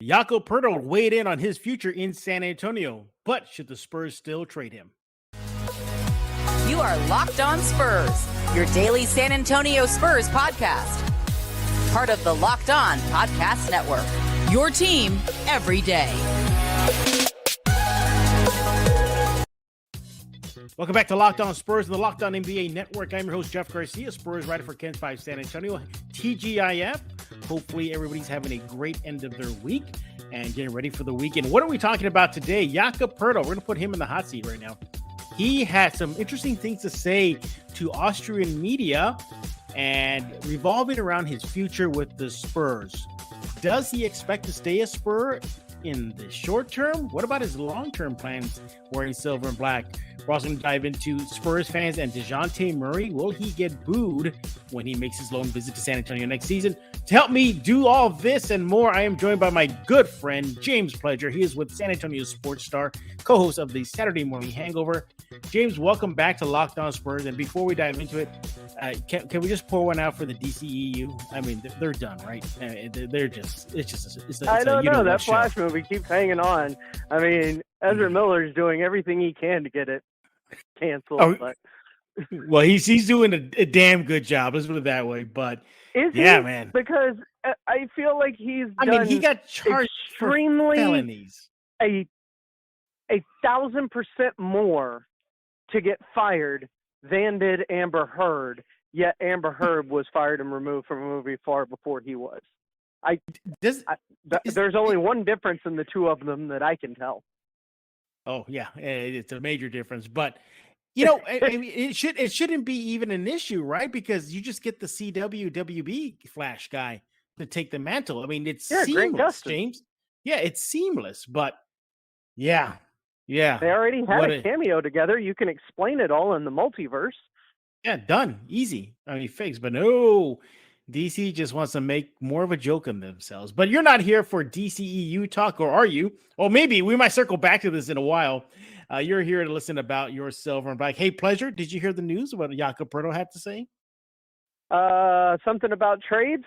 Jakob Poeltl weighed in on his future in San Antonio, but should the Spurs still trade him? You are Locked On Spurs, your daily San Antonio Spurs podcast. Part of the Locked On Podcast Network, your team every day. Welcome back to Locked On Spurs and the Locked On NBA Network. I'm your host, Jeff Garcia, Spurs writer for Ken 5 San Antonio, TGIF. Hopefully everybody's having a great end of their week and getting ready for the weekend. What are we talking about today? Jakob Poeltl. We're going to put him in the hot seat right now. He had some interesting things to say to Austrian media and revolving around his future with the Spurs. Does he expect to stay a Spur in the short term? What about his long-term plans wearing silver and black? We're also going to dive into Spurs fans and DeJounte Murray. Will he get booed when he makes his lone visit to San Antonio next season? To help me do all this and more, I am joined by my good friend, James Pledger. He is with San Antonio Sports Star, co-host of the Saturday Morning Hangover. James, welcome back to Locked On Spurs. And before we dive into it, can we just pour one out for the DCEU? I mean, they're done, right? They're just, it's I don't know. That Flash movie keeps hanging on. I mean, Ezra Miller's doing everything he can to get it canceled. Oh, but well, he's doing a damn good job. Let's put it that way. But yeah, man, because I feel like he got charged extremely for felonies, 1,000% more to get fired than did Amber Heard. Yet Amber Heard was fired and removed from a movie far before he was. There's only one difference in the two of them that I can tell. Oh yeah, it's a major difference, but you know, I mean, it shouldn't be even an issue, right? Because you just get the WB Flash guy to take the mantle. I mean, it's seamless, James. Yeah, it's seamless, but yeah. They already had a cameo together. You can explain it all in the multiverse. Yeah, done, easy. I mean, fixed, but no. DC just wants to make more of a joke of themselves. But you're not here for DCEU talk, or are you? Well, maybe we might circle back to this in a while. You're here to listen about your silver and black. Hey, Pleasure, did you hear the news what Jakob Poeltl had to say? Something about trades?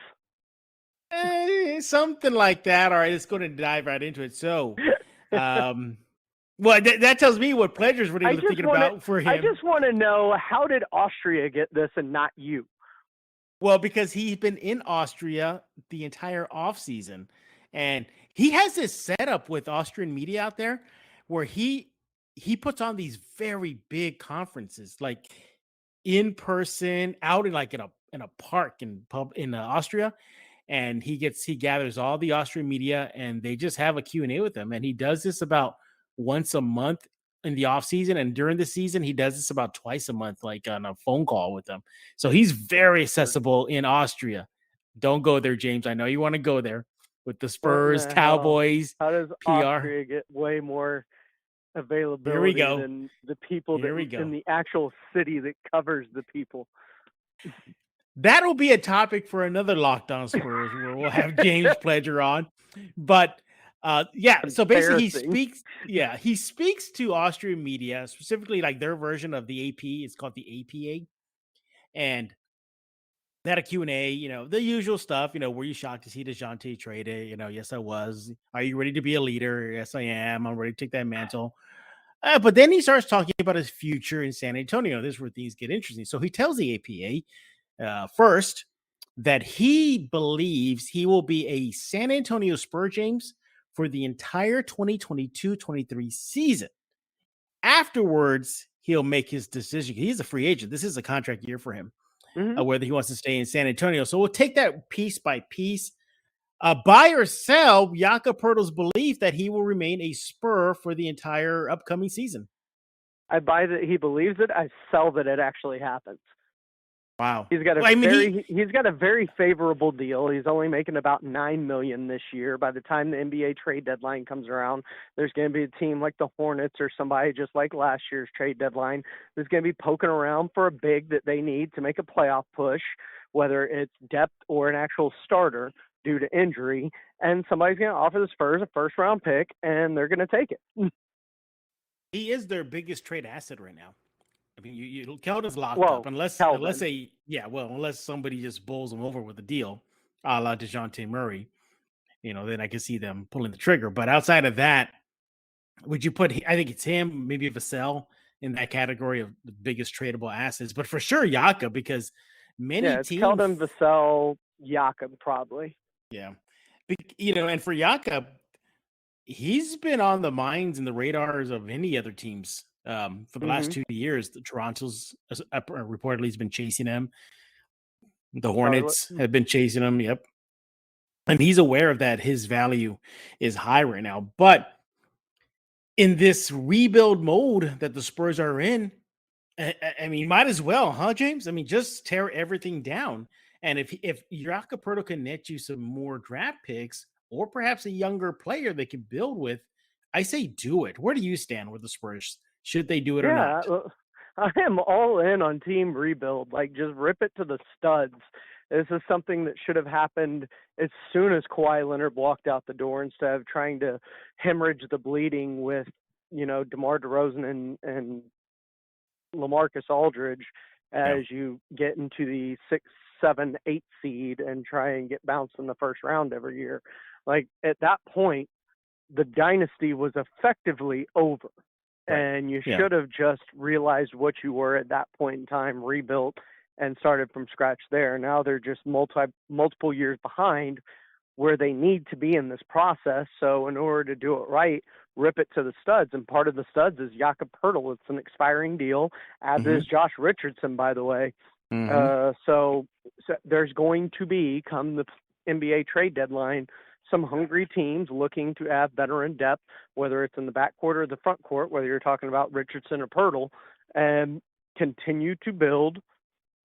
Something like that. All right, let's go and dive right into it. So, well, that tells me what Pleasure's really thinking about for him. I just want to know, how did Austria get this and not you? Well, because he's been in Austria the entire offseason, and he has this setup with Austrian media out there where he puts on these very big conferences, like in person, out in a park in Austria, and he gathers all the Austrian media, and they just have a Q&A with him, and he does this about once a month in the off season, and during the season he does this about twice a month, like on a phone call with them. So he's very accessible in Austria. Don't go there, James. I know you want to go there with the Spurs, Cowboys. How does PR. Austria get way more availability than the people in the actual city that covers the people? That'll be a topic for another Locked On Spurs where we'll have James Pledger on. But so basically he speaks to Austrian media, specifically like their version of the AP. It's called the APA. And they had a Q&A, the usual stuff, were you shocked to see DeJounte traded? Yes, I was. Are you ready to be a leader? Yes, I am. I'm ready to take that mantle. But then he starts talking about his future in San Antonio. This is where things get interesting. So he tells the APA first that he believes he will be a San Antonio Spur, James, for the entire 2022-23 season. Afterwards, he'll make his decision. He's a free agent. This is a contract year for him, whether he wants to stay in San Antonio. So we'll take that piece by piece. Buy or sell Jakob Poeltl's belief that he will remain a Spur for the entire upcoming season. I buy that he believes it. I sell that it actually happens. Wow. He's got a very favorable deal. He's only making about $9 million this year. By the time the NBA trade deadline comes around, there's going to be a team like the Hornets or somebody just like last year's trade deadline that's going to be poking around for a big that they need to make a playoff push, whether it's depth or an actual starter due to injury. And somebody's going to offer the Spurs a first-round pick, and they're going to take it. He is their biggest trade asset right now. I mean, Keldon's locked up unless somebody just bowls him over with a deal, a la DeJounte Murray. then I could see them pulling the trigger. But outside of that, would you put? I think it's him, maybe Vassell in that category of the biggest tradable assets, but for sure Jakob, because many Yeah, it's teams, Keldon, Vassell, Jakob probably. yeah, and for Jakob, he's been on the minds and the radars of any other teams for the last 2 years. The Toronto's reportedly has been chasing him. The Hornets have been chasing him. Yep. And he's aware of that. His value is high right now. But in this rebuild mode that the Spurs are in, I mean, might as well, huh, James? I mean, just tear everything down. And if Jakob Poeltl can net you some more draft picks or perhaps a younger player they can build with, I say do it. Where do you stand with the Spurs? Should they do it or not? Well, I am all in on team rebuild. Like, just rip it to the studs. This is something that should have happened as soon as Kawhi Leonard walked out the door, instead of trying to hemorrhage the bleeding with, DeMar DeRozan and LaMarcus Aldridge as you get into the 6, 7, 8 seed and try and get bounced in the first round every year. Like, at that point, the dynasty was effectively over. Right. And you should have just realized what you were at that point in time, rebuilt, and started from scratch there. Now they're just multiple years behind where they need to be in this process. So in order to do it right, rip it to the studs. And part of the studs is Jakob Poeltl. It's an expiring deal, as is Josh Richardson, by the way. So there's going to be, come the NBA trade deadline, some hungry teams looking to add veteran depth, whether it's in the backcourt or the front court, whether you're talking about Richardson or Poeltl, and continue to build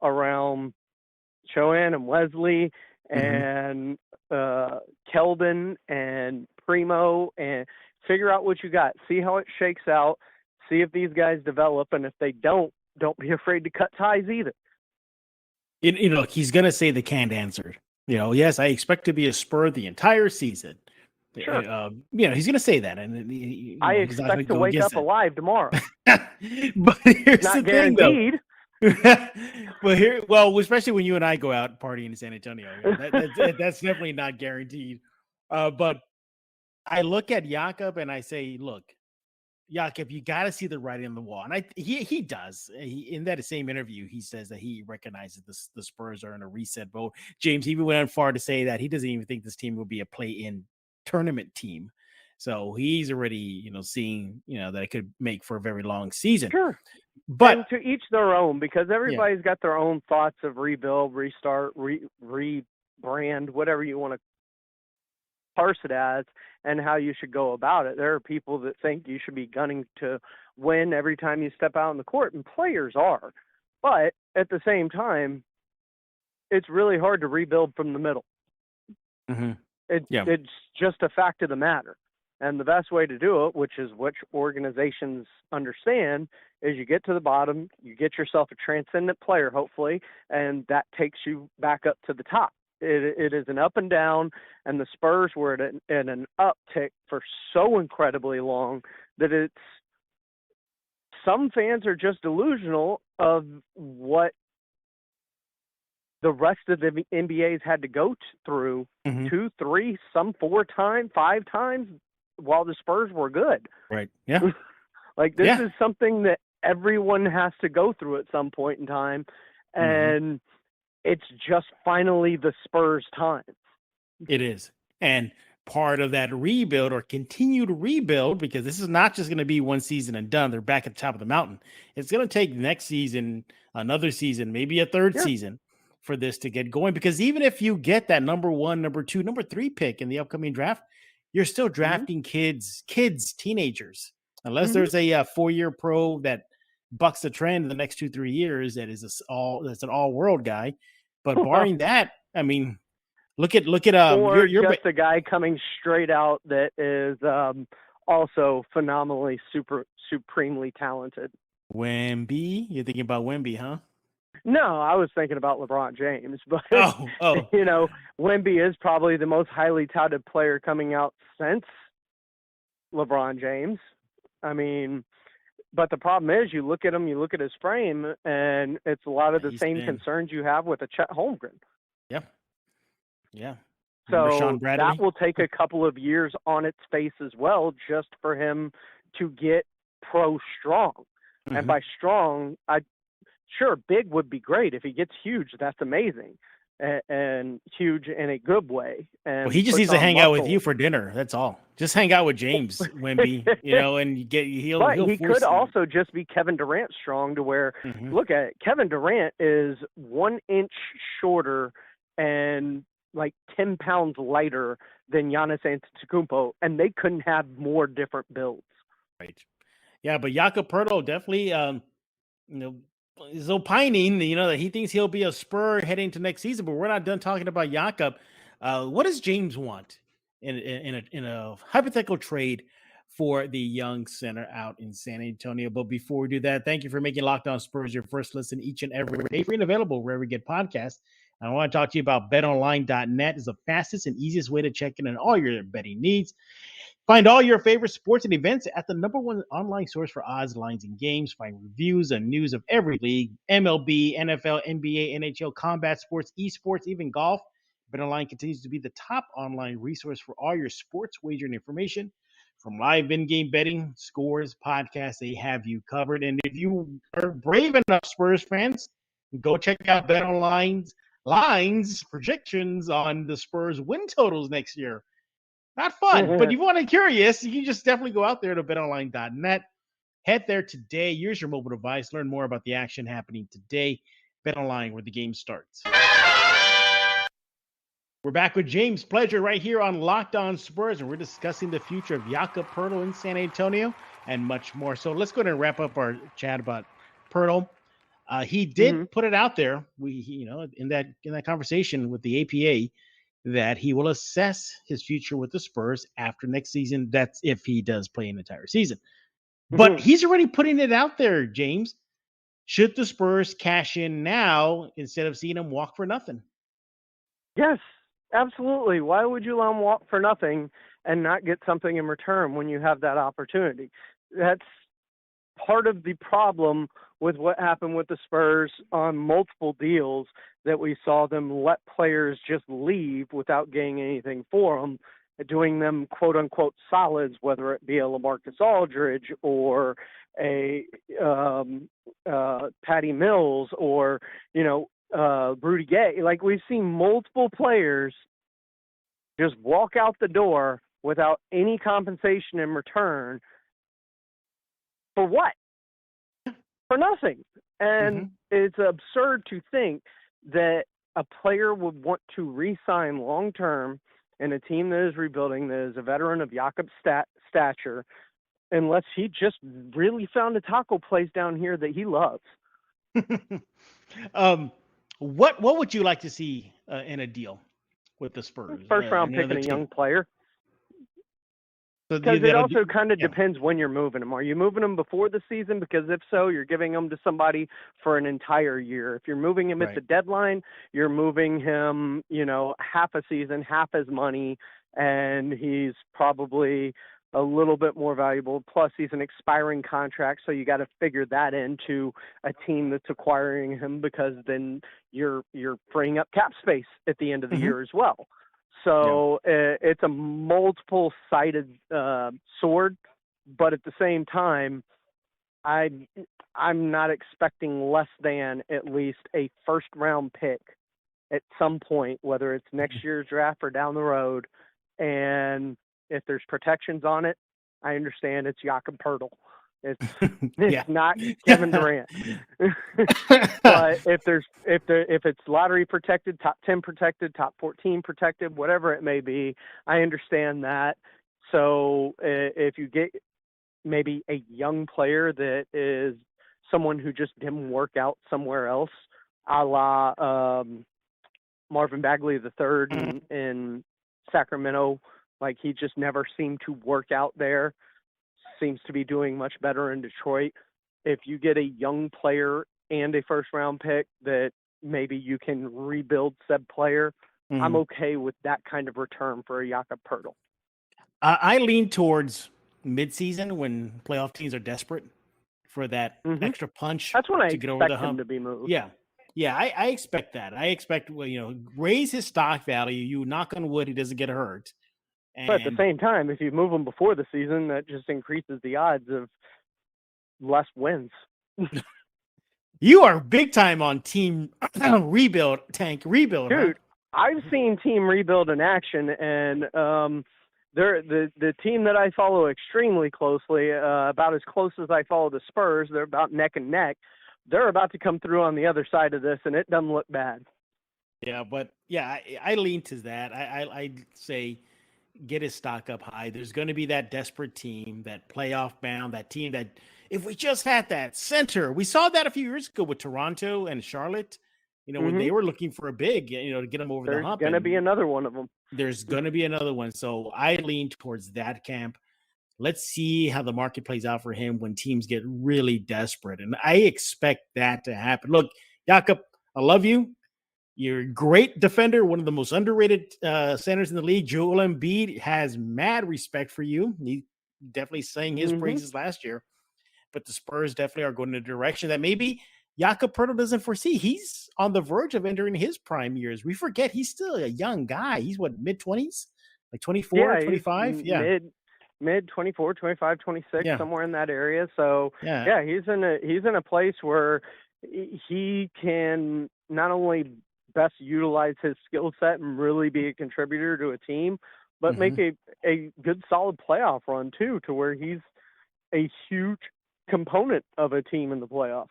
around Chohan and Wesley and Keldon and Primo, and figure out what you got. See how it shakes out. See if these guys develop, and if they don't be afraid to cut ties either. He's going to say the canned answer. Yes, I expect to be a Spur the entire season. Sure. He's going to say that, and I expect to wake up alive tomorrow. But here's not the guaranteed. Thing, though. But especially when you and I go out partying in San Antonio, that's definitely not guaranteed. But I look at Jakob and I say, look, Jakob, you got to see the writing on the wall. And he does. In that same interview, he says that he recognizes the Spurs are in a reset mode. James even went on far to say that he doesn't even think this team will be a play-in tournament team. So he's already, seeing, that it could make for a very long season. Sure. But and to each their own, because everybody's got their own thoughts of rebuild, restart, rebrand, whatever you want to parse it as, and how you should go about it. There are people that think you should be gunning to win every time you step out on the court, and players are. But at the same time, it's really hard to rebuild from the middle. It's just a fact of the matter. And the best way to do it, which organizations understand, is you get to the bottom, you get yourself a transcendent player, hopefully, and that takes you back up to the top. It is an up and down, and the Spurs were at an uptick for so incredibly long that some fans are just delusional of what the rest of the NBA's had to go through 2, 3, some 4 times, 5 times while the Spurs were good. Right. Yeah. Like, this is something that everyone has to go through at some point in time. And it's just finally the Spurs' time. It is. And part of that rebuild, or continued rebuild, because this is not just going to be one season and done. They're back at the top of the mountain. It's going to take next season, another season, maybe a third season for this to get going. Because even if you get that number 1, number 2, number 3 pick in the upcoming draft, you're still drafting kids, teenagers. Unless there's a 4-year pro that bucks the trend in the next 2-3 years, that's an all-world guy. But barring that, I mean, look at or you're just a guy coming straight out that is also phenomenally supremely talented. Wemby, you're thinking about Wemby, huh? No, I was thinking about LeBron James, but oh. Wemby is probably the most highly touted player coming out since LeBron James. I mean, but the problem is, you look at him, you look at his frame, and it's a lot of the same concerns you have with a Chet Holmgren. Yeah. Yeah. So Bradley? that will take a couple of years on its face as well, just for him to get pro strong. Mm-hmm. And by strong, sure, big would be great. If he gets huge, that's amazing. And huge in a good way. And he just needs to hang out with you for dinner. That's all. Just hang out with James Wemby, and he'll. But he could also just be Kevin Durant strong, to where look at it, Kevin Durant is 1 inch shorter and like 10 pounds lighter than Giannis Antetokounmpo, and they couldn't have more different builds. Right. Yeah, but Jakob Poeltl definitely, is opining, that he thinks he'll be a Spur heading to next season. But we're not done talking about Jakob. What does James want in a hypothetical trade for the young center out in San Antonio? But before we do that, thank you for making Locked On Spurs your first listen each and every day, free and available wherever you get podcasts. I want to talk to you about betonline.net. Is the fastest and easiest way to check in on all your betting needs. Find all your favorite sports and events at the #1 online source for odds, lines, and games. Find reviews and news of every league: MLB, NFL, NBA, NHL, combat sports, esports, even golf. BetOnline continues to be the top online resource for all your sports wagering information. From live in-game betting, scores, podcasts, they have you covered. And if you are brave enough, Spurs fans, go check out BetOnline's lines, projections on the Spurs win totals next year. Not fun, but if you want to be curious, you can just definitely go out there to betonline.net. Head there today. Use your mobile device. Learn more about the action happening today. BetOnline, where the game starts. We're back with James Pledger right here on Locked On Spurs, and we're discussing the future of Jakob Poeltl in San Antonio and much more. So let's go ahead and wrap up our chat about Poeltl. He did put it out there. In that conversation with the APA, that he will assess his future with the Spurs after next season. That's if he does play an entire season. But he's already putting it out there, James. Should the Spurs cash in now instead of seeing him walk for nothing? Yes, absolutely. Why would you let him walk for nothing and not get something in return when you have that opportunity? That's part of the problem with what happened with the Spurs on multiple deals, that we saw them let players just leave without getting anything for them, doing them quote-unquote solids, whether it be a LaMarcus Aldridge or a Patty Mills or, Rudy Gay. Like, we've seen multiple players just walk out the door without any compensation in return. For what? For nothing. And it's absurd to think that a player would want to re-sign long-term in a team that is rebuilding, that is a veteran of Jakob's stature, unless he just really found a taco place down here that he loves. What would you like to see in a deal with the Spurs? First round pick and a young player. Because it also kind of depends when you're moving them. Are you moving them before the season? Because if so, you're giving them to somebody for an entire year. If you're moving him at the deadline, you're moving him, half a season, half his money, and he's probably a little bit more valuable. Plus, he's an expiring contract, so you got to figure that into a team that's acquiring him, because then you're freeing up cap space at the end of the year as well. So it's a multiple-sided sword, but at the same time, I'm not expecting less than at least a first-round pick at some point, whether it's next year's draft or down the road. And if there's protections on it, I understand it's Jakob Poeltl. It's not Kevin Durant. But if it's lottery protected, top 10 protected, top 14 protected, whatever it may be, I understand that. So if you get maybe a young player that is someone who just didn't work out somewhere else, a la Marvin Bagley III in Sacramento, like he just never seemed to work out there. Seems to be doing much better in Detroit. If you get a young player and a first-round pick that maybe you can rebuild said player, I'm okay with that kind of return for a Jakob Poeltl. I lean towards midseason when playoff teams are desperate for that extra punch. That's when I to get over expect the hump. him to be moved. Yeah, Yeah, I expect that. I expect, raise his stock value. You knock on wood, he doesn't get hurt. But at the And same time, if you move him before the season, that just increases the odds of less wins. you are big time on team rebuild, tank rebuild, Dude, huh? I've seen team rebuild in action, and they're the team that I follow extremely closely, about as close as I follow the Spurs. They're about neck and neck. They're about to come through on the other side of this, and it doesn't look bad. Yeah, but yeah, I lean to that. I say get his stock up high. There's going to be that desperate team, that playoff bound, that team that if we just had that center, we saw that a few years ago with Toronto and Charlotte. When they were looking for a big, to get them over the hump. There's going to be another one of them. There's going to be another one. So I lean towards that camp. Let's see how the market plays out for him when teams get really desperate. And I expect that to happen. Look, Jakob, I love you. You're a great defender, one of the most underrated centers in the league. Joel Embiid has mad respect for you. He definitely sang his praises last year. But the Spurs definitely are going in a direction that maybe Jakob Poeltl doesn't foresee. He's on the verge of entering his prime years. We forget he's still a young guy. He's mid-20s? Like 24, 25? Yeah. Mid 24, 25, 26, somewhere in that area. So he's in a place where he can not only best utilize his skill set and really be a contributor to a team, but make a good solid playoff run too, to where he's a huge component of a team in the playoffs.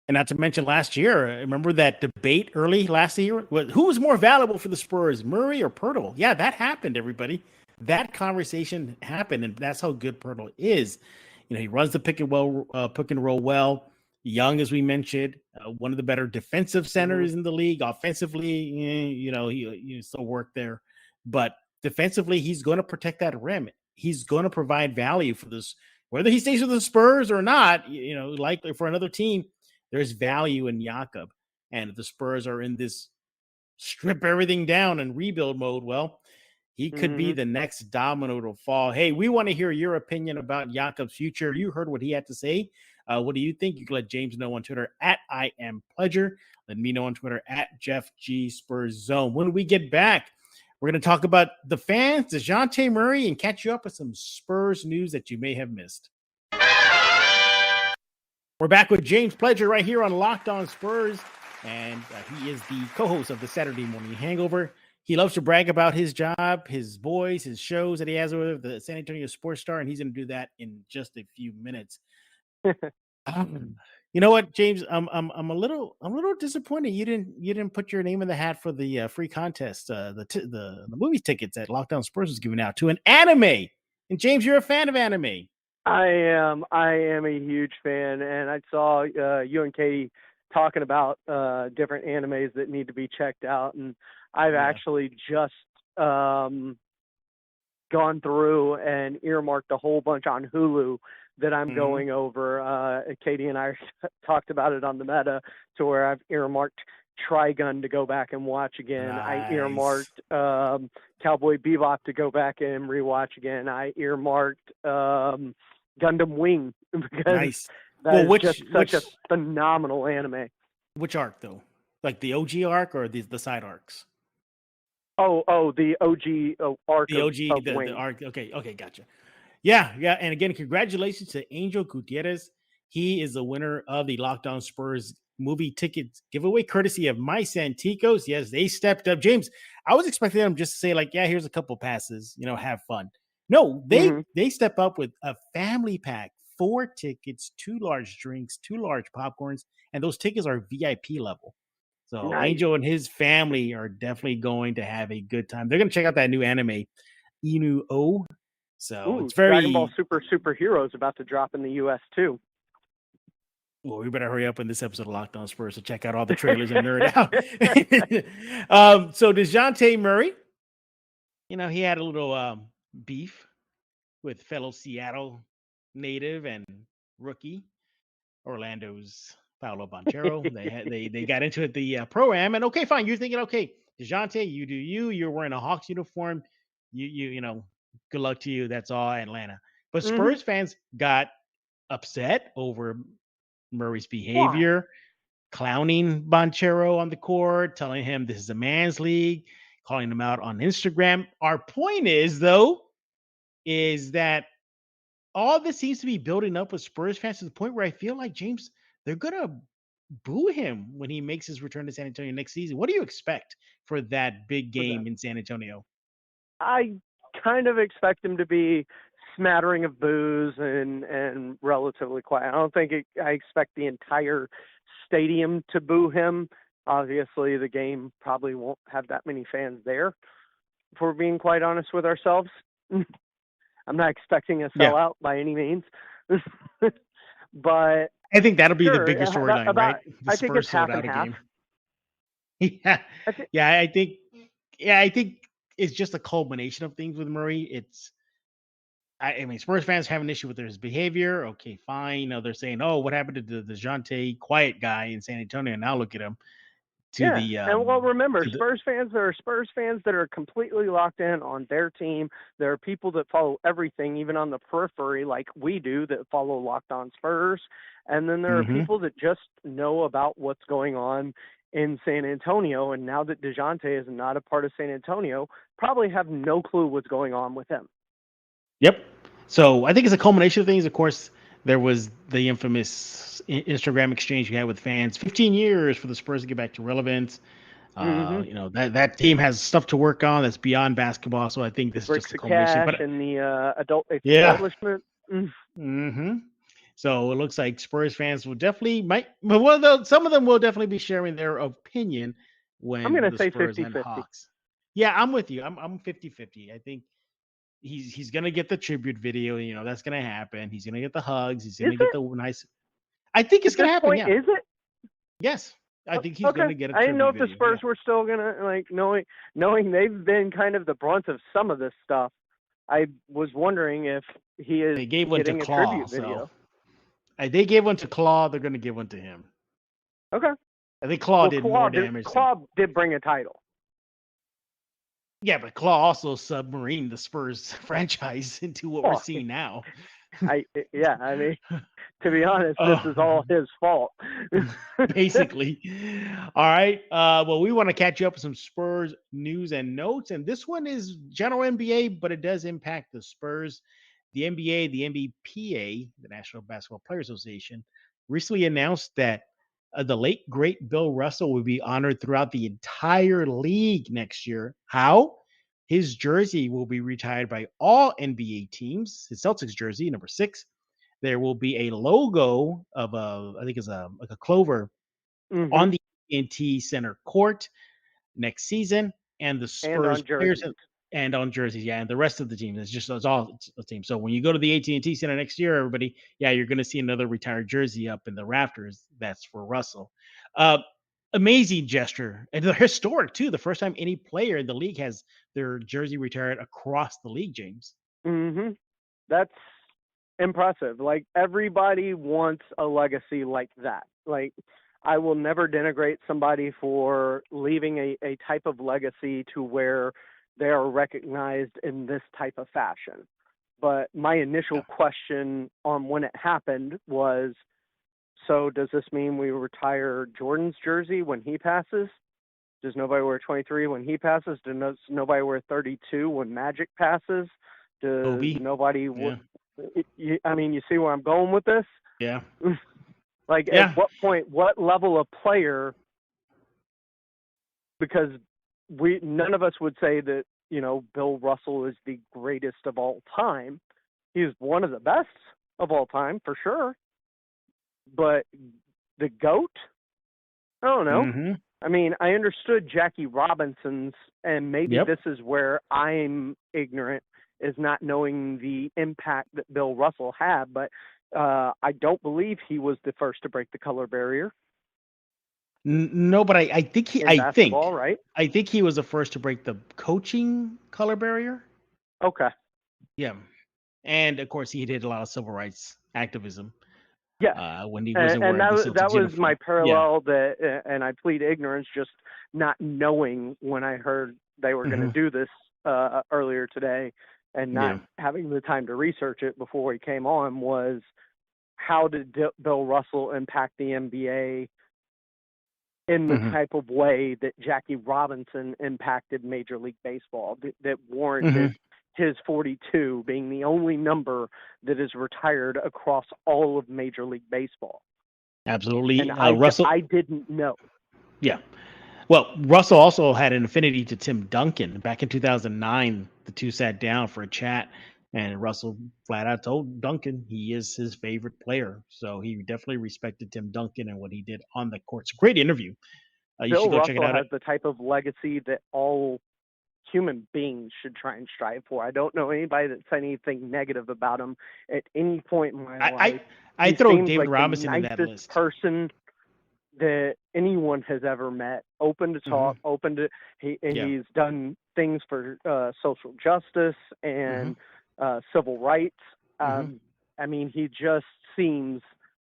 And not to mention last year, remember that debate early last year? Who was more valuable for the Spurs, Murray or Poeltl? Yeah, that happened, everybody. That conversation happened, and that's how good Poeltl is. He runs the pick and roll well. Young, as we mentioned, one of the better defensive centers in the league. Offensively, he still work there, but defensively, he's going to protect that rim. He's going to provide value for this, whether he stays with the Spurs or not. Likely for another team, there's value in Jakob, and if the Spurs are in this strip everything down and rebuild mode, well, he could be the next domino to fall. Hey, we want to hear your opinion about Jakob's future. You heard what he had to say. What do you think? You can let James know on Twitter at @IamPledger. Let me know on Twitter at JeffGSpursZone. When we get back, we're going to talk about the fans, DeJounte Murray, and catch you up with some Spurs news that you may have missed. We're back with James Pledger right here on Locked On Spurs, and he is the co-host of the Saturday Morning Hangover. He loves to brag about his job, his boys, his shows that he has with the San Antonio Sports Star, and he's going to do that in just a few minutes. You know what, James? I'm a little disappointed you didn't put your name in the hat for the free contest, the movie tickets that Lockdown Spurs was giving out to an anime. And James, you're a fan of anime. I am a huge fan, and I saw you and Katie talking about different animes that need to be checked out, and I've actually just gone through and earmarked a whole bunch on Hulu that I'm going over. Katie and I talked about it on the meta, to where I've earmarked Trigun to go back and watch again. Nice. I earmarked Cowboy Bebop to go back and rewatch again. I earmarked Gundam Wing because that's just such a phenomenal anime. Which arc though? Like the OG arc or the side arcs? Oh, the OG arc. The OG, of Wing. The arc. Okay, gotcha. Yeah. And again, congratulations to Angel Gutierrez. He is the winner of the Locked On Spurs movie tickets giveaway, courtesy of My Santicos. Yes, they stepped up. James, I was expecting them just to say like, yeah, here's a couple passes, have fun. No, they step up with a family pack, 4 tickets, 2 large drinks, 2 large popcorns, and those tickets are VIP level. So nice. Angel and his family are definitely going to have a good time. They're going to check out that new anime, Inu O. So it's very Dragon Ball Super is about to drop in the US too. Well, we better hurry up in this episode of Locked On Spurs to check out all the trailers and nerd out. So DeJounte Murray, he had a little beef with fellow Seattle native and rookie Orlando's Paolo Banchero. They got into it the pro-am, and okay, fine. You're thinking, okay, DeJounte, you do you. You're wearing a Hawks uniform. You good luck to you. That's all, Atlanta. But Spurs fans got upset over Murray's behavior. clowning Banchero on the court, telling him this is a man's league, calling him out on Instagram. Our point is, though, is that all this seems to be building up with Spurs fans to the point where I feel like, James, they're gonna boo him when he makes his return to San Antonio next season. What do you expect for that big game in San Antonio? I kind of expect him to be smattering of boos and relatively quiet. I don't think I expect the entire stadium to boo him. Obviously, the game probably won't have that many fans there, if we're being quite honest with ourselves. I'm not expecting a sellout by any means. But I think that'll be the sure, biggest storyline, right? The I think Spurs it's half sold out and a half. game. I think it's just a culmination of things with Murray. I mean, Spurs fans have an issue with his behavior. Okay, fine. You know, they're saying, "Oh, what happened to the DeJounte quiet guy in San Antonio?" Now look at him. And well, remember, Spurs fans, there are Spurs fans that are completely locked in on their team. There are people that follow everything, even on the periphery, like we do, that follow Locked On Spurs. And then there are people that just know about what's going on in San Antonio. And now that DeJounte is not a part of San Antonio, probably have no clue what's going on with him. Yep. So I think it's a culmination of things. Of course, there was the infamous Instagram exchange we had with fans. 15 years for the Spurs to get back to relevance. You know, that team has stuff to work on that's beyond basketball. So I think this is just a culmination. But and the adult establishment. So it looks like Spurs fans will definitely some of them will definitely be sharing their opinion when I'm going to say Spurs 50-50. and Hawks. Yeah, I'm with you. I'm 50-50. I think he's gonna get the tribute video. You know, that's gonna happen. He's gonna get the hugs. He's gonna get the nice. I think it's gonna happen. Yeah. Is it? Yes, I think he's gonna get a tribute I didn't know if the video, Spurs were still gonna knowing they've been kind of the brunt of some of this stuff. I was wondering if he is getting a tribute video. They gave one to Claw. They're gonna give one to him. Okay. I think Claw did more damage. Claw did bring a title. Yeah, but Claw also submarined the Spurs franchise into what we're seeing now. I mean, to be honest, this is all his fault. Basically. All right. Well, we want to catch you up with some Spurs news and notes. And this one is general NBA, but it does impact the Spurs. The NBA, the NBPA, the National Basketball Players Association, recently announced that the late, great Bill Russell will be honored throughout the entire league next year. How? His jersey will be retired by all NBA teams. His Celtics jersey, number 6. There will be a logo of I think it's like a clover on the AT&T Center court next season, and the Spurs players and on jerseys, and the rest of the teams. It's all a team. So when you go to the AT&T Center next year, everybody, you're going to see another retired jersey up in the rafters. That's for Russell. Amazing gesture, and they're historic too. The first time any player in the league has their jersey retired across the league, James. That's impressive. Like, everybody wants a legacy like that. Like, I will never denigrate somebody for leaving a type of legacy to where they are recognized in this type of fashion. But my initial question on when it happened was, so does this mean we retire Jordan's jersey when he passes? Does nobody wear 23 when he passes? Does nobody wear 32 when Magic passes? Does nobody... I mean, you see where I'm going with this? Yeah. At what point, what level of player, because none of us would say that, Bill Russell is the greatest of all time. He's one of the best of all time, for sure. But the GOAT? I don't know. I mean, I understood Jackie Robinson's, and maybe this is where I'm ignorant, is not knowing the impact that Bill Russell had, but I don't believe he was the first to break the color barrier. No, but I think right? I think he was the first to break the coaching color barrier. Okay. Yeah, and of course he did a lot of civil rights activism. Yeah, when he wasn't wearing and the that Celtics was uniform. my parallel. That, and I plead ignorance, just not knowing when I heard they were going to do this earlier today, and not having the time to research it before he came on, was how did Bill Russell impact the NBA in the type of way that Jackie Robinson impacted Major League Baseball, that warranted his 42 being the only number that is retired across all of Major League Baseball. Absolutely. And Russell, I didn't know. Yeah. Well, Russell also had an affinity to Tim Duncan. Back in 2009, the two sat down for a chat, and Russell flat out told Duncan he is his favorite player. So he definitely respected Tim Duncan and what he did on the court. It's a great interview. You Bill should go Russell check it out. has the type of legacy that all human beings should try and strive for. I don't know anybody that said anything negative about him at any point in my life. I throw David Robinson in that the list. nicest person that anyone has ever met, open to talk, open to he's done things for social justice and civil rights. I mean, he just seems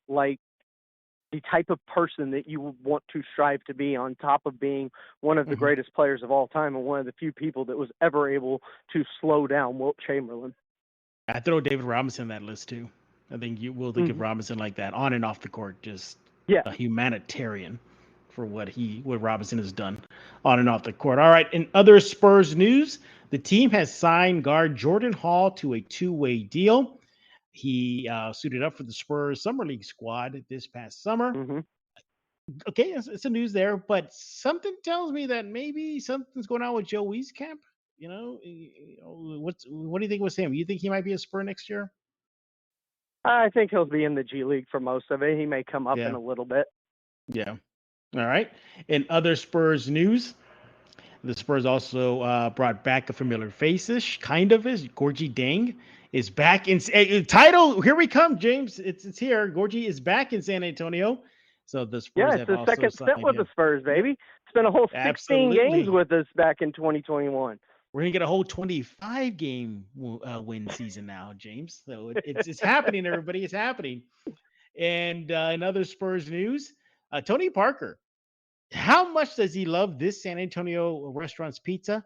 like the type of person that you would want to strive to be, on top of being one of the greatest players of all time and one of the few people that was ever able to slow down Wilt Chamberlain. I throw David Robinson in that list too. I think you will think of Robinson like that, on and off the court, just a humanitarian for what Robinson has done on and off the court. All right, in other Spurs news, the team has signed guard Jordan Hall to a 2-way deal. He suited up for the Spurs Summer League squad this past summer. Okay, it's a news there, but something tells me that maybe something's going on with Joe Wieskamp. What do you think with him? You think he might be a Spur next year? I think he'll be in the G League for most of it. He may come up in a little bit. Yeah. All right. In other Spurs news, the Spurs also brought back a familiar face-ish, kind of is. Gorgie Deng is back in title. Here we come, James. It's here. Gorgie is back in San Antonio. So the Spurs it's the second stint with the Spurs, baby. Spent a whole 16 games with us back in 2021. We're gonna get a whole 25-game win season now, James. So it's happening, everybody. It's happening. And in other Spurs news, Tony Parker. How much does he love this San Antonio restaurant's pizza?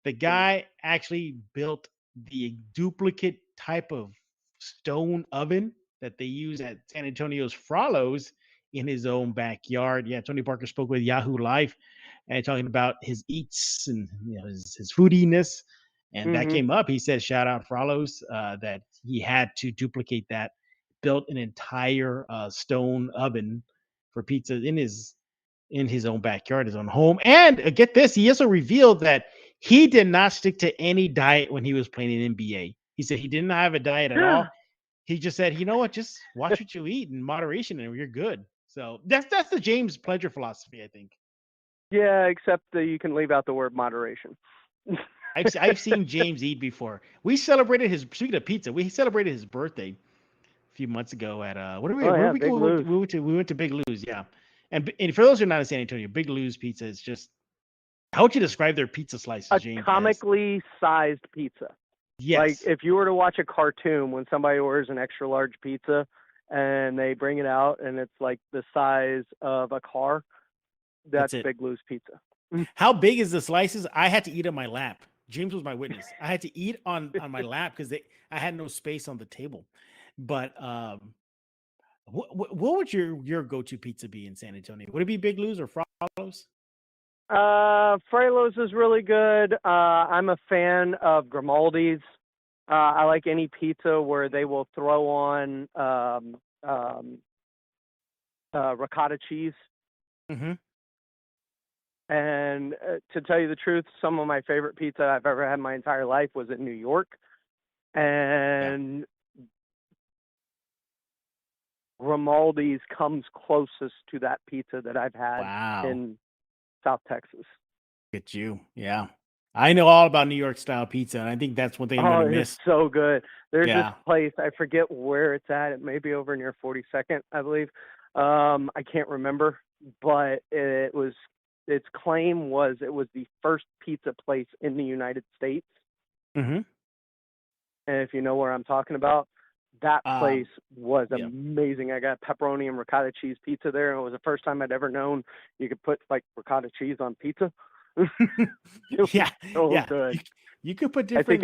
The guy actually built the duplicate type of stone oven that they use at San Antonio's Frollo's in his own backyard. Yeah, Tony Parker spoke with Yahoo Live and talking about his eats and his foodiness. And that came up. He said, shout out Frollo's, that he had to duplicate that, built an entire stone oven for pizza in his own backyard, his own home. And get this, he also revealed that he did not stick to any diet when he was playing in NBA. He said he didn't have a diet at all. He just said, you know what, just watch what you eat in moderation and you're good. So that's the James Pledger philosophy, I think. Yeah, except that you can leave out the word moderation. I've seen James eat before. We celebrated speaking of pizza, we celebrated his birthday a few months ago at we went to Big Lou's, yeah. And for those who are not in San Antonio, Big Lou's Pizza is just, how would you describe their pizza slices, James? A comically sized pizza. Yes. Like if you were to watch a cartoon when somebody orders an extra large pizza and they bring it out and it's like the size of a car, that's Big Lou's Pizza. How big is the slices? I had to eat on my lap. James was my witness. I had to eat on my lap because I had no space on the table. But what would your go-to pizza be in San Antonio? Would it be Big Lou's or Frollo's? Frollo's is really good. I'm a fan of Grimaldi's. I like any pizza where they will throw on ricotta cheese. And to tell you the truth, some of my favorite pizza I've ever had in my entire life was in New York. And Grimaldi's comes closest to that pizza that I've had in South Texas. Get you. Yeah. I know all about New York style pizza, and I think that's one thing I'm going to miss. It's so good. There's this place, I forget where it's at. It may be over near 42nd, I believe. I can't remember, but its claim was it was the first pizza place in the United States. And if you know where I'm talking about, that place was amazing. I got pepperoni and ricotta cheese pizza there, and it was the first time I'd ever known you could put like ricotta cheese on pizza. Good. You could put different.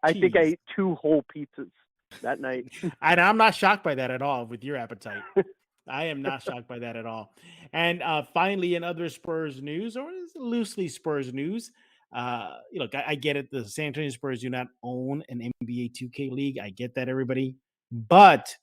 I think I ate 2 whole pizzas that night. And I'm not shocked by that at all with your appetite. I am not shocked by that at all. And finally, in other Spurs news, or is loosely Spurs news, look, I get it. The San Antonio Spurs do not own an NBA 2K league. I get that, everybody. But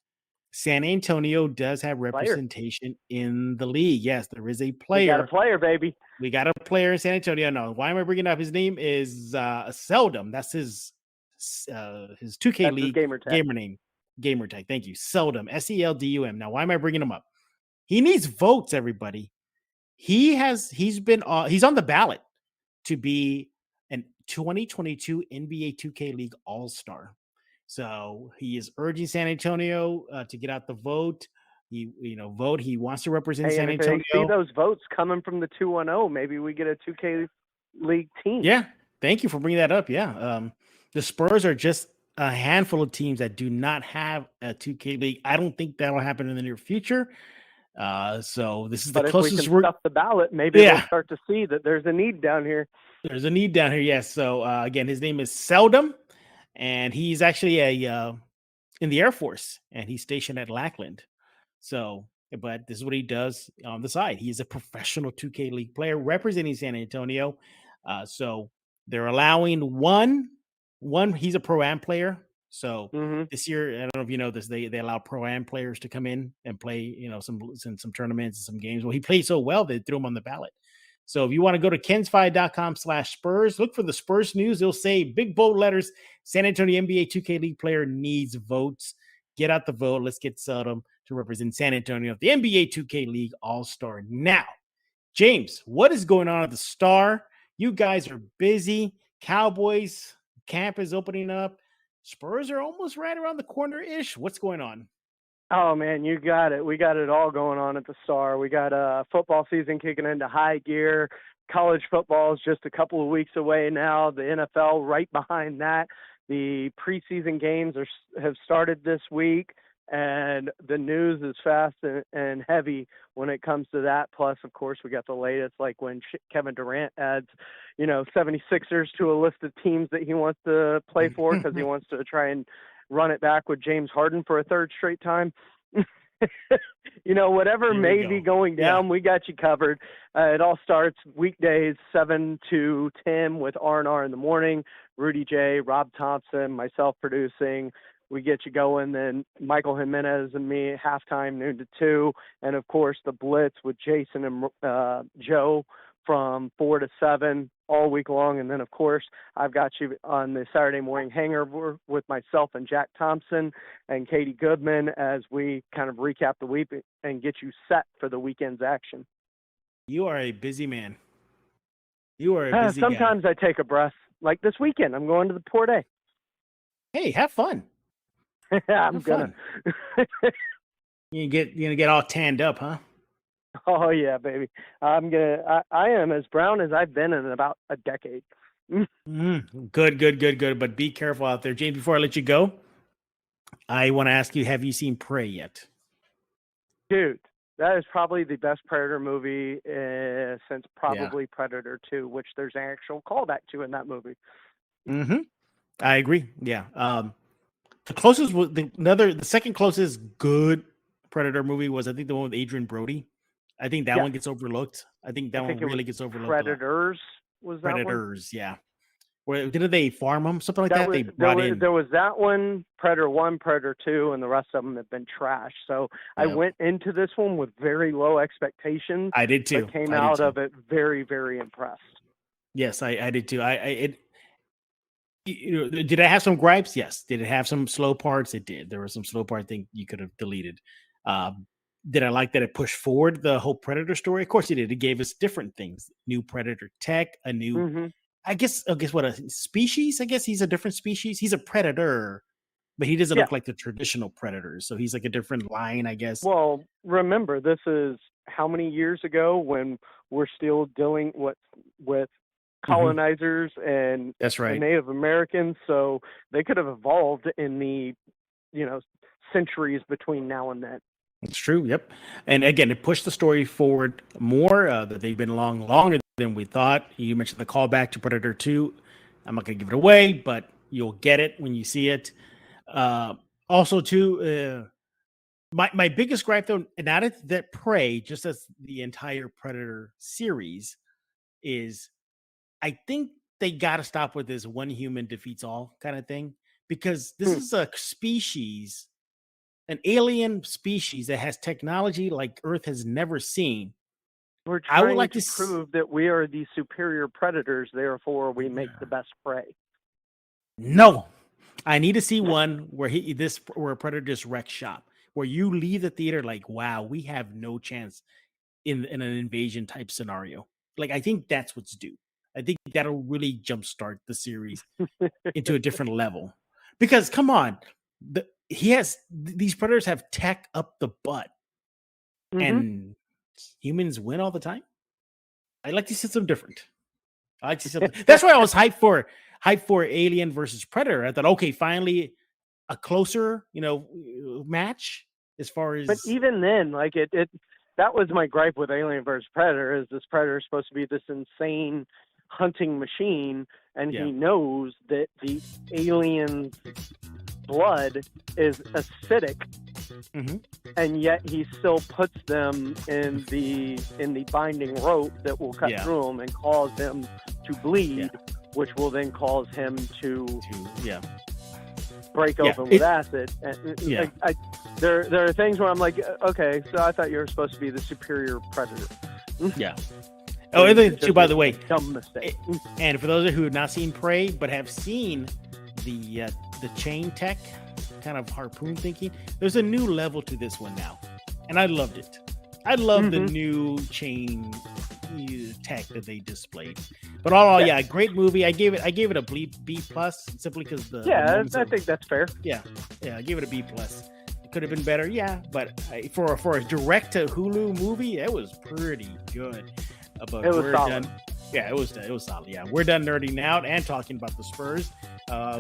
San Antonio does have Player. representation in the league. Yes, there is a We got a player. player, baby. We got a player in San Antonio. No, why am I bringing it up? His name is Seldom. That's his 2K That's his league gamer tag. gamer name. Gamer tag. Thank you. Seldom. Seldum. Now, why am I bringing him up? He needs votes, everybody. He's on the ballot to be an 2022 NBA 2K League All-Star. So he is urging San Antonio to get out the vote. Vote. He wants to represent San if Antonio. they see those votes coming from the 210, maybe we get a 2K League team. Yeah, thank you for bringing that up. Yeah, the Spurs are just a handful of teams that do not have a 2K League. I don't think that'll happen in the near future. So this is the closest. If we can stuff the ballot, maybe we'll start to see that there's a need down here. There's a need down here, yes. So again, his name is Seldom, and he's actually in the Air Force, and he's stationed at Lackland. So, but this is what he does on the side. He's a professional 2K League player representing San Antonio. So they're allowing one. He's a pro-am player. So this year, I don't know if you know this, they allow pro-am players to come in and play, some tournaments and some games. Well, he played so well, they threw him on the ballot. So if you want to go to kensfi.com/Spurs, look for the Spurs news. It'll say big bold letters, San Antonio NBA 2K League player needs votes. Get out the vote. Let's get Seldom to represent San Antonio at the NBA 2K League All-Star. Now, James, what is going on at the Star? You guys are busy. Cowboys camp is opening up. Spurs are almost right around the corner-ish. What's going on? Oh, man, you got it. We got it all going on at the Star. We got football season kicking into high gear. College football is just a couple of weeks away now. The NFL right behind that. The preseason games have started this week, and the news is fast and heavy when it comes to that. Plus, of course, we got the latest, like when Kevin Durant adds, 76ers to a list of teams that he wants to play for because he wants to try and run it back with James Harden for a third straight time. Whatever may be going down, we got you covered. It all starts weekdays 7 to 10 with R&R in the morning. Rudy J, Rob Thompson, myself producing. We get you going. Then Michael Jimenez and me halftime, noon to 2. And, of course, the Blitz with Jason and Joe from 4 to 7 all week long. And then, of course, I've got you on the Saturday morning hangover with myself and Jack Thompson and Katie Goodman as we kind of recap the week and get you set for the weekend's action. You are a busy man. You are a busy Sometimes guy. I take a breath. Like this weekend, I'm going to the Port A. Hey, have fun. I'm gonna. You gonna get all tanned up, huh? Oh yeah, baby. I am as brown as I've been in about a decade. Good. But be careful out there, James. Before I let you go, I want to ask you: have you seen Prey yet? Dude, that is probably the best Predator movie since probably Predator 2, which there's an actual callback to in that movie. I agree. Yeah. The closest was the second closest good Predator movie was, I think, the one with Adrian Brody. I think that one gets overlooked. I think that one really gets overlooked. Predators was that Predators, yeah. Where didn't they farm them? Something like that. There was that one, Predator 1, Predator 2, and the rest of them have been trash. So I went into this one with very low expectations. I did too. But came out of it very, very impressed. Yes, I did too. Did it have some gripes? Yes. Did it have some slow parts? It did. There were some slow parts I think you could have deleted. Did I like that it pushed forward the whole Predator story? Of course it did. It gave us different things. New Predator tech, a new, I guess what, a species? I guess he's a different species. He's a predator, but he doesn't look like the traditional predators. So he's like a different line, I guess. Well, remember, this is how many years ago when we're still dealing with colonizers and that's right, Native Americans. So they could have evolved in the, centuries between now and then. It's true. Yep. And again, it pushed the story forward more, that they've been longer than we thought. You mentioned the callback to Predator 2. I'm not going to give it away, but you'll get it when you see it. Also, too, My biggest gripe, though, not at that Prey, just as the entire Predator series, is I think they got to stop with this one human defeats all kind of thing, because this is a species, an alien species that has technology like Earth has never seen. We're trying to prove that we are the superior predators, therefore we make the best prey. No, I need to see one where where a predator just wrecks shop, where you leave the theater like, wow, we have no chance in an invasion type scenario. Like, I think that's what's due. I think that'll really jumpstart the series into a different level. Because come on, these predators have tech up the butt, and humans win all the time. I like to see something different. That's why I was hyped for Alien versus Predator. I thought, okay, finally a closer, match as far as. But even then, like it that was my gripe with Alien versus Predator. Is this Predator is supposed to be this insane hunting machine, and he knows that the alien's blood is acidic, and yet he still puts them in the binding rope that will cut through him and cause him to bleed, which will then cause him to break open with acid. And there are things where I'm like, okay, so I thought you were supposed to be the superior predator. Yeah. Oh, and too, by the way, dumb mistake. And for those who have not seen Prey but have seen the chain tech kind of harpoon thinking, there's a new level to this one now, and I loved it. I love the new chain tech that they displayed. But all in all, great movie. I gave it a B plus simply because I think that's fair. Yeah, I gave it a B plus. It could have been better, but for a direct to Hulu movie, it was pretty good. But it was solid. It was solid. Yeah, we're done nerding out and talking about the Spurs.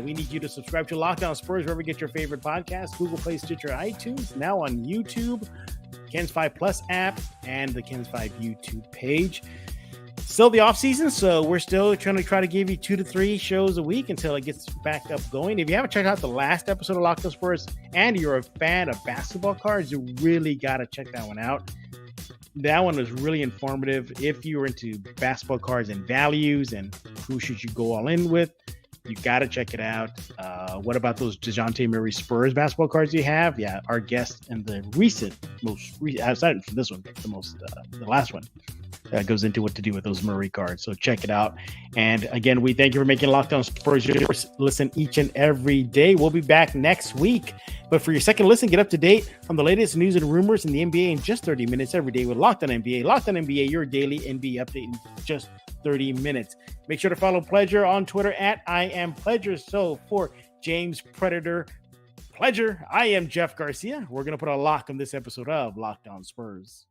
We need you to subscribe to Locked On Spurs wherever you get your favorite podcasts: Google Play, Stitcher, iTunes. Now on YouTube, Ken's 5 Plus app, and the Ken's 5 YouTube page. Still the off season, so we're still trying to give you 2 to 3 shows a week until it gets back up going. If you haven't checked out the last episode of Locked On Spurs and you're a fan of basketball cards, you really got to check that one out. That one was really informative. If you were into basketball cards and values and who should you go all in with, you got to check it out. What about those DeJounte Murray Spurs basketball cards you have? Yeah, our guest in the aside from this one, the last one, goes into what to do with those Murray cards. So check it out. And again, we thank you for making Locked On Spurs listen each and every day. We'll be back next week. But for your second listen, get up to date on the latest news and rumors in the NBA in just 30 minutes every day with Locked On NBA. Locked On NBA, your daily NBA update in just 30 minutes. Make sure to follow Pledger on Twitter at @IamPledger. So for James Predator Pledger, I am Jeff Garcia. We're going to put a lock on this episode of Locked On Spurs.